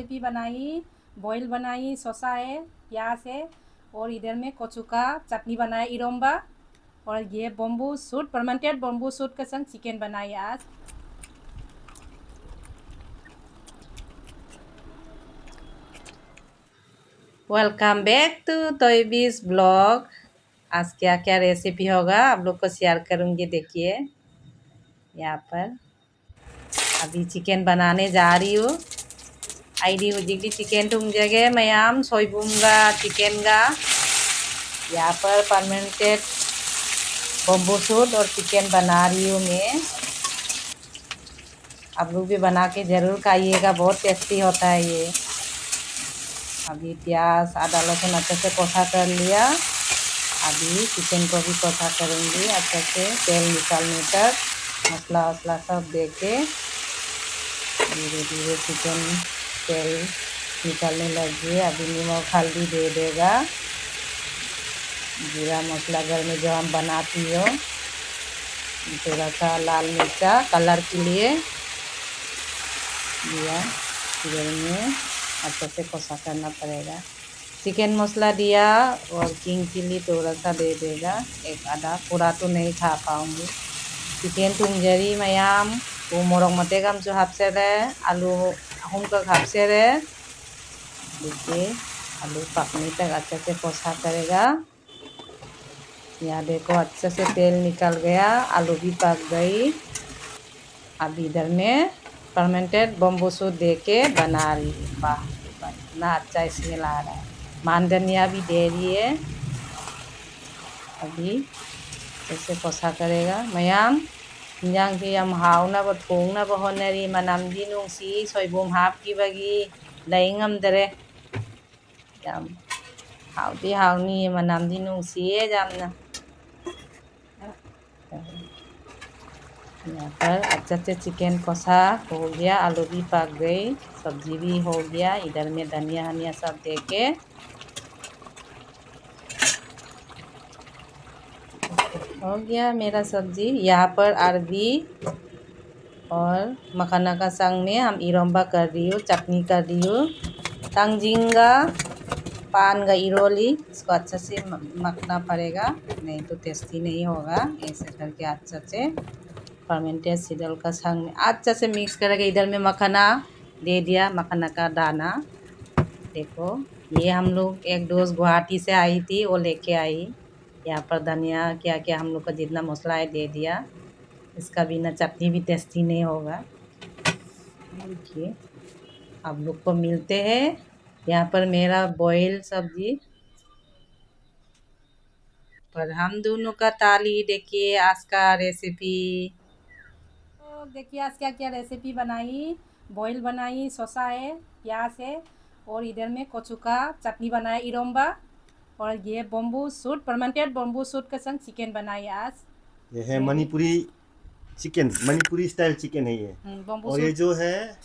Recipe बनाई, boil बनाई, शसा है, प्याज है और इधर में कचू का चटनी बनाया इरोम्बा। और ये bamboo shoot, fermented bamboo shoot के संग चिकन बनाई आज। वेलकम बैक टू तोयबीज ब्लॉग। आज क्या क्या रेसिपी होगा आप लोग को शेयर करूँगी। देखिए यहाँ पर अभी चिकन बनाने जा रही हूँ। आईडी उजिगली चिकन तुम जगह मैम सोईबूंगा चिकन का यहाँ पर फर्मेंटेड बम्बू सूट और चिकन बना रही हूँ मैं। आप लोग भी बना के ज़रूर खाइएगा, बहुत टेस्टी होता है ये। अभी प्याज आदा लहसुन अच्छे से कौसा कर लिया। अभी चिकन को भी कौसा करूँगी अच्छे से, तेल निकालने तक मसाला वसला सब दे के धीरे धीरे चिकन तेल निकलने लगी। अभी नमक हल्दी दे देगा, जीरा मसाला घर में जो हम बनाती हो, थोड़ा सा लाल मिर्चा कलर के लिए दिया। घर में अच्छे से कौसा करना पड़ेगा। चिकन मसाला दिया और किंग चिली थोड़ा सा दे देगा, एक आधा, पूरा तो नहीं खा पाऊँगी। चिकन तुंजरी मैम वो मोरक मते काम जो हाफसे रहे आलू हम का हाफसे रहे। देखिए आलू पकने तक अच्छे से कौसा करेगा। यहाँ देखो अच्छे से तेल निकल गया, आलू भी पक गई। अब इधर में फर्मेंटेड बम्बू सूट दे के बना रही हूँ। वाह इतना अच्छा स्मेल आ रहा है। मान धनिया भी दे रही है। अभी ऐसे कौसा करेगा ma'am. yang ki yam hauna ba thongna ba honari manamdi nungsi soibum hapki bagi laingam dare yam hauni manamdi nungsi jamna। यहाँ पर अच्छे से चिकन कौसा हो गया, आलू भी पक गई, सब्जी भी हो गया। इधर में धनिया हनिया सब दे के हो गया मेरा सब्जी। यहाँ पर अरबी और मखाना का संग में हम इरोम्बा कर रही हूँ, चटनी कर रही हूँ। तंजिंगा पान का इरोली, इसको अच्छे से मखना पड़ेगा, नहीं तो टेस्टी नहीं होगा। ऐसे करके अच्छे से फर्मेंटेड सीडल का संग में अच्छे से मिक्स करके इधर में मखाना दे दिया, मखाना का दाना। देखो ये हम लोग एक डोज गुवाहाटी से आई थी, वो लेके आई। यहाँ पर धनिया क्या क्या हम लोग का जितना मसाला है दे दिया। इसका बिना चटनी भी टेस्टी नहीं होगा। देखिए आप लोग को मिलते हैं। यहाँ पर मेरा बॉयल सब्जी पर हम दोनों का ताली। देखिए आज का रेसिपी, तो देखिए आज क्या क्या रेसिपी बनाई। बॉयल बनाई, शसा है, प्याज है और इधर में कचू का चटनी बनाया इरोम्बा। और ये bamboo shoot, fermented bamboo shoot के संग चिकन बनाई आज। ये है Manipuri chicken, Manipuri style chicken है ये। बम्बू और ये सूट जो है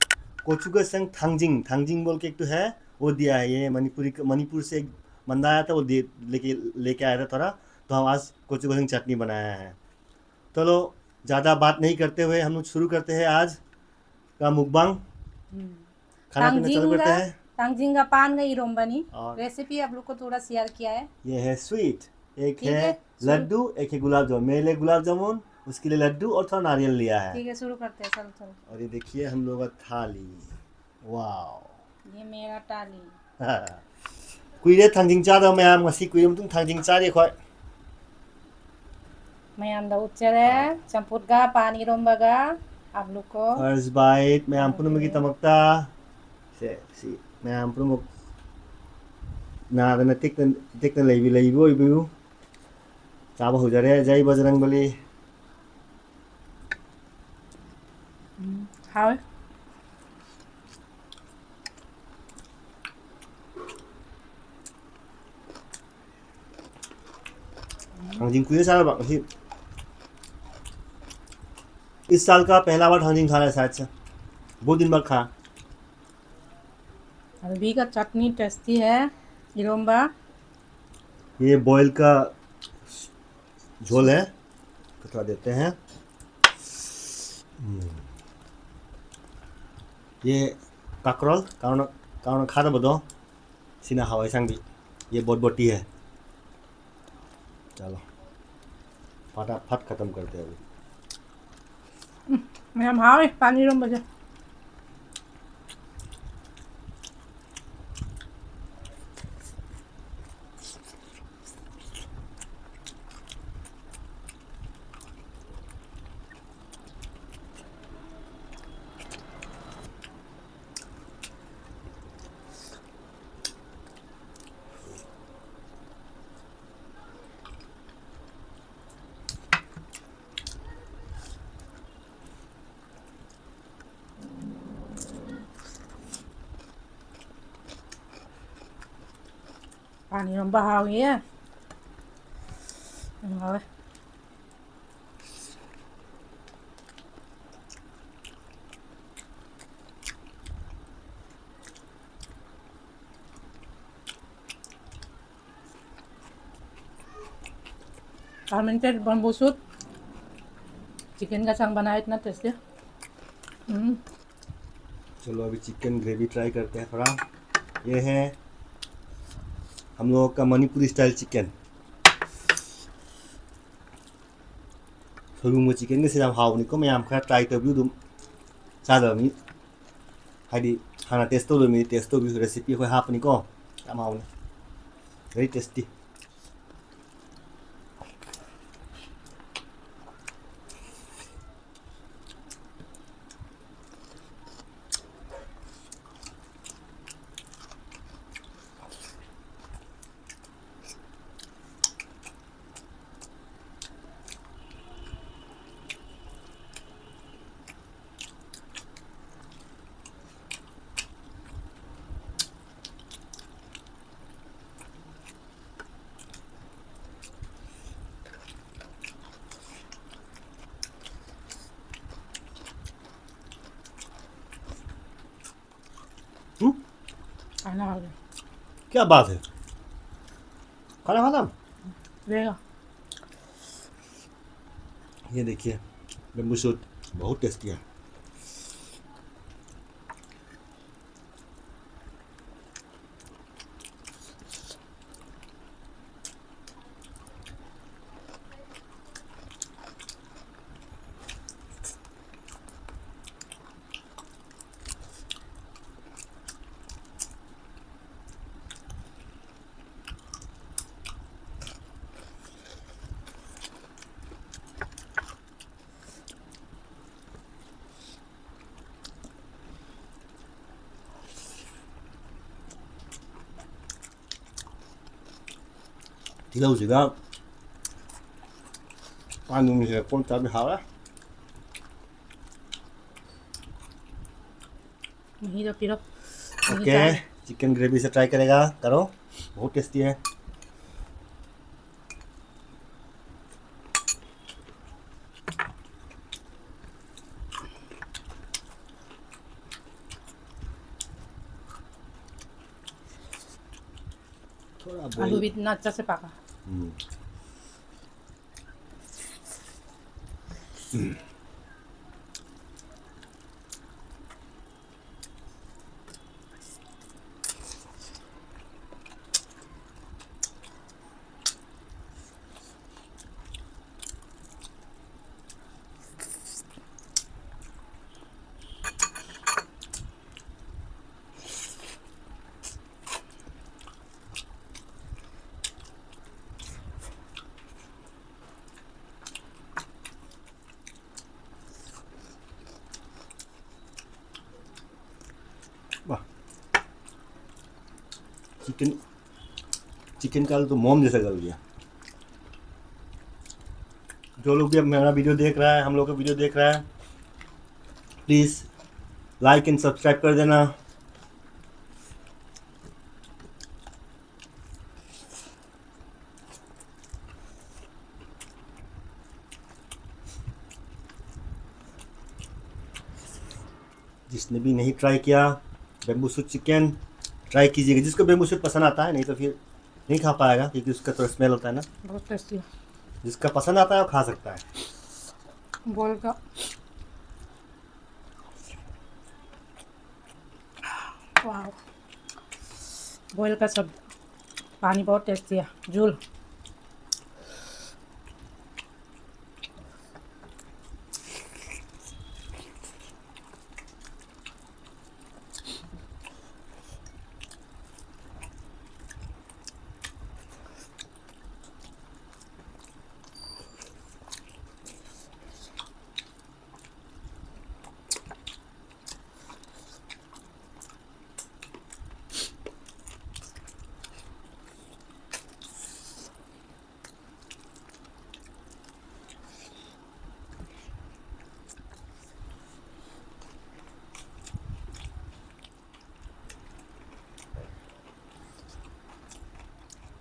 कोचू का संग थांगजिंग, थांगजिंग बोल के एक तो है वो दिया है। ये मणिपुर से एक बंदा आया था, वो लेके लेके आया था थोड़ा, तो हम आज कोचू का संग चटनी बनाया है। चलो ज़्यादा बात नहीं करते हुए हम लोग शुरू करते हैं आज का मुकबांग। खाना पीना चालू करते हैं। तांगजिंगा पान का इरोम्बा नी और रेसिपी आप लोग को थोड़ा शेयर किया है। ये है स्वीट, एक ठीक है लड्डू, एक है गुलाब जामुन। मेरे लिए गुलाब जामुन, उसके लिए लड्डू और थोड़ा नारियल लिया है। ठीक है शुरू करते हैं, चलो चलो। और ये देखिए हम लोग का थाली, वाह। ये मेरा टाली। कुइरे थांजिंग चादा मैम ngasi कुइरे मुतुंग थांजिंग चारे खय। mayamda ucere campur ga pan iromba ga आप लोग को। First bite मैम पुनु मगी तमकता से सी मैम पुनु मग ना दना टिक न लेबी ओइबु चाबा हो जा रे। जय बजरंगबली। हाँ थांजिंग कुइरे चारा बा ngasi इस साल का पहला बार थांजिंग खा रहा है शायद से, बहुत दिन बाद खा। अरबी का चटनी टेस्टी है इरोम्बा। ये बॉयल का झोल है, थोड़ा देते हैं। ये काकरोल, कारण कारण खा बदो सिना हवाई संग भी ये बहुत बोटी है। चलो फटाफट खत्म करते हैं अभी। मैं हाँ पानी रोम बजा पानी रोम बहाव ये rồi fermented bamboo shoot chicken का संग बनाया इतना टेस्टी। चलो अभी चिकन ग्रेवी ट्राई करते हैं थोड़ा। ये है हम लोगों का Manipuri style chicken. Solung chicken के सिर्फ हाउनिको मैं आम खा ट्राई तो भी दुम चादमी हाइडी हाना टेस्ट तो मी टेस्ट तो भी रेसिपी को हापनिको आम हाउनी वेरी टेस्टी। खाना खा गया क्या बात है खाना खाता देगा। ये देखिए बेम्बू शूट बहुत टेस्टी है। Thì lâu rồi đó ăn dùng thì con trai bị hảo đó okay chicken gravy से ट्राई करेगा करो बहुत टेस्टी है। आलू भी इतना अच्छा से पका। चिकन चिकन का तो मोम जैसा कर दिया। जो लोग भी अब मेरा वीडियो देख रहा है हम लोग का वीडियो देख रहा है प्लीज़ लाइक एंड सब्सक्राइब कर देना। जिसने भी नहीं ट्राई किया बेम्बू शूट चिकन ट्राई कीजिएगा। जिसको बेम्बू शूट पसंद आता है नहीं तो फिर नहीं खा पाएगा क्योंकि उसका तो स्मेल होता है ना। बहुत टेस्टी जिसका पसंद आता है वो खा सकता है। बोल का वाह बॉयल का सब पानी बहुत टेस्टी है झोल।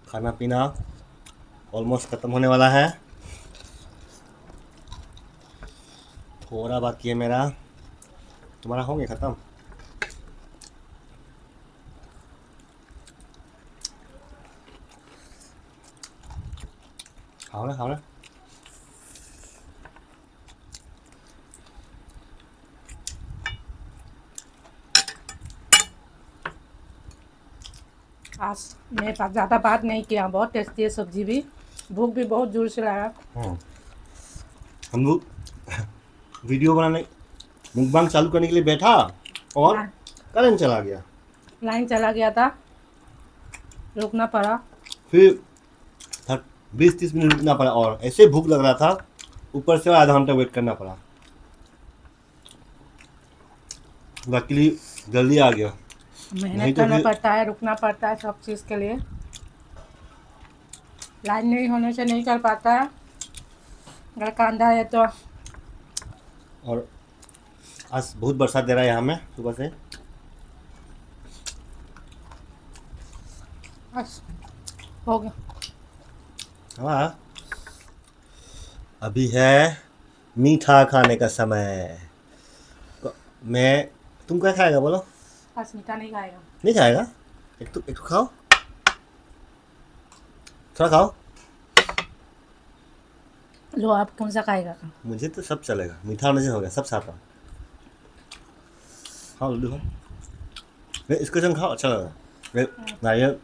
खाना पीना ऑलमोस्ट ख़त्म होने वाला है, थोड़ा बाकी है मेरा। तुम्हारा हो गया ख़त्म? खाओ ना, खाओ ना। आज मेरे पास ज़्यादा बात नहीं किया, बहुत टेस्टी है सब्जी भी, भूख भी बहुत जोर से लगा। हम लोग वीडियो बनाने मुकबांग चालू करने के लिए बैठा और हाँ। करंट चला गया, लाइन चला गया था, रुकना पड़ा। फिर 20-30 मिनट रुकना पड़ा और ऐसे भूख लग रहा था, ऊपर से आधा घंटा वेट करना पड़ा। लकीली जल्दी आ गया। नहीं मेहनत तो करना फिर पड़ता है, रुकना पड़ता है सब चीज़ के लिए। लाइन नहीं होने से नहीं कर पाता है, अगर कांधा है तो। और आज बहुत बरसात दे रहा है यहाँ में सुबह से। बस हो गया। हाँ, अभी है मीठा खाने का समय। तुम क्या खाएगा बोलो? बस मीठा नहीं खाएगा। नहीं खाएगा? एक तो खाओ, थोड़ा खाओ। लो आप कौन सा खाएगा? मुझे तो सब चलेगा, मीठा होने से हो गया, सब खाता हूँ। खाओ लड्डू खाओ, नहीं इसके संग खाओ, अच्छा लगेगा। नारियल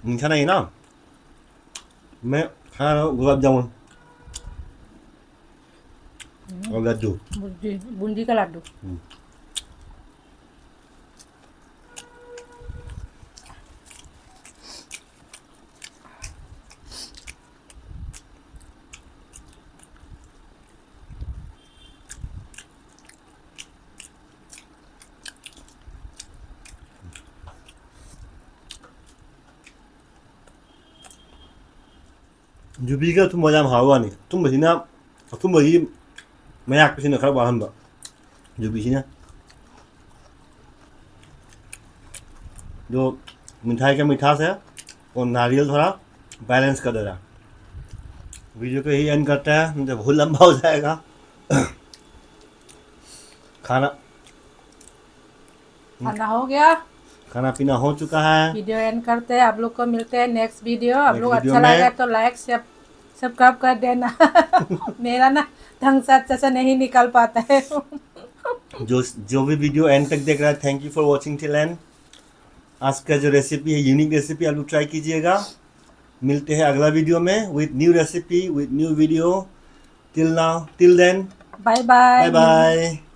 मीठा नहीं ना, मैं खा रहा हूँ गुलाब जामुन और लड्डू। बूंदी का Laddu. Jubiga tu macam hawa ni. Tu mesti tu bagi mayak ke sini kalau bahan ba. Jubi sini. जो मिठाई का मिठास है और नारियल थोड़ा बैलेंस कर दे रहा। वीडियो को यही एंड करते हैं, नहीं तो बहुत लंबा हो जाएगा। खाना हो गया, खाना पीना हो चुका है। वीडियो एंड करते हैं। आप लोग को मिलते हैं नेक्स्ट वीडियो। आप लोग वीडियो अच्छा में- लगा तो लाइक सब्सक्राइब कर देना। मेरा ना ढंग से अच्छा से नहीं निकल पाता है। जो भी वीडियो एंड तक देख रहा है, thank you for watching till and. आज का जो रेसिपी है यूनिक रेसिपी, आप लोग ट्राई कीजिएगा। मिलते हैं अगला वीडियो में with new recipe with new video. Till then bye bye. Bye bye.